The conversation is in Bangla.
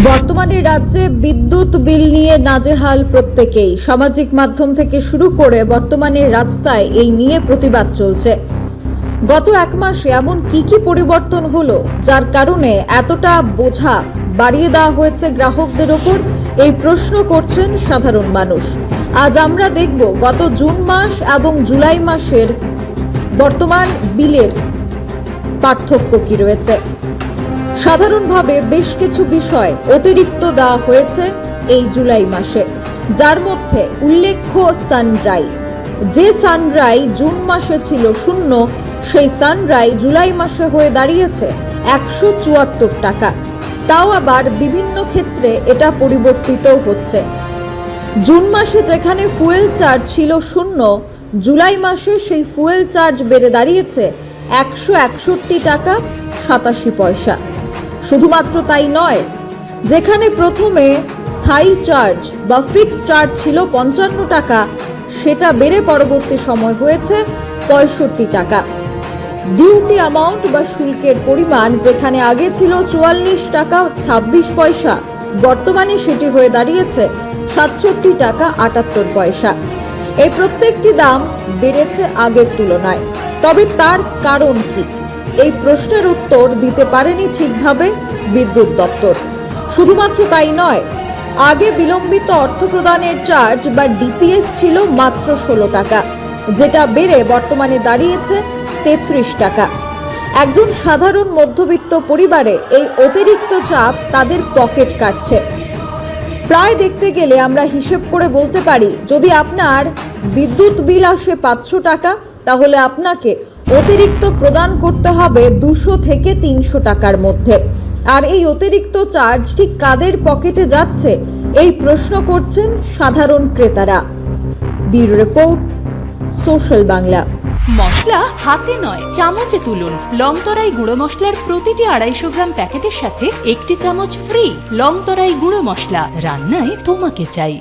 বর্তমানে রাজ্যে বিদ্যুৎ বিল নিয়ে নাজেহাল প্রত্যেকেই। সামাজিক মাধ্যম থেকে শুরু করে বর্তমানে রাস্তায় এই নিয়ে প্রতিবাদ চলছে। গত এক মাসে এমন কি পরিবর্তন হলো যার কারণে এতটা বোঝা বাড়িয়ে দেওয়া হয়েছে গ্রাহকদের ওপর, এই প্রশ্ন করছেন সাধারণ মানুষ। আজ আমরা দেখব গত জুন মাস এবং জুলাই মাসের বর্তমান বিলের পার্থক্য কি রয়েছে। সাধারণভাবে বেশ কিছু বিষয় অতিরিক্ত দেওয়া হয়েছে এই জুলাই মাসে, যার মধ্যে উল্লেখ্য সানড্রাই। যে সানড্রাই জুন মাসে ছিল 0, সেই সানড্রাই জুলাই মাসে হয়ে দাঁড়িয়েছে 174 টাকা। তাও আবার বিভিন্ন ক্ষেত্রে এটা পরিবর্তিত হচ্ছে। জুন মাসে যেখানে ফুয়েল চার্জ ছিল 0, জুলাই মাসে সেই ফুয়েল চার্জ বেড়ে দাঁড়িয়েছে 161 টাকা 87 পয়সা। শুধুমাত্র তাই নয়, যেখানে প্রথমে স্থায়ী চার্জ বা ফিক্সড চার্জ ছিল 55 টাকা, সেটা বেড়ে পরবর্তী সময় হয়েছে 65 টাকা। ডিউটি অ্যামাউন্ট বা শুল্কের পরিমাণ যেখানে আগে ছিল 44 টাকা 26 পয়সা, বর্তমানে সেটি হয়ে দাঁড়িয়েছে 67 টাকা 78 পয়সা। এই প্রত্যেকটি দাম বেড়েছে আগের তুলনায়। তবে তার কারণ কি, এই প্রশ্নের উত্তর দিতে পারেনি ঠিকভাবে বিদ্যুৎ দপ্তর। শুধুমাত্র তাই নয়, আগে বিলম্বিত অর্থ প্রদানের চার্জ বা ডিপিএস ছিল মাত্র 16 টাকা, যেটা বেড়ে বর্তমানে দাঁড়িয়েছে 33 টাকা। একজন সাধারণ মধ্যবিত্ত পরিবারে এই অতিরিক্ত চাপ তাদের পকেট কাটছে। প্রায় দেখতে গেলে আমরা হিসেব করে বলতে পারি, যদি আপনার বিদ্যুৎ বিল আসে 500 টাকা, তাহলে আপনাকে অতিরিক্ত প্রদান করতে হবে 200 থেকে 300 টাকার মধ্যে। আর এই অতিরিক্ত চার্জ ঠিক কাদের পকেটে যাচ্ছে, এই প্রশ্ন করছেন সাধারণ ক্রেতারা। Bureau report, social Bangla. মশলা হাতে নয় চামচে তুলুন। লংতরাই গুঁড়ো মশলার প্রতিটি 250 গ্রাম প্যাকেটের সাথে 1টি চামচ ফ্রি। লংতরাই গুঁড়ো মশলা, রান্নায় তোমাকে চাই।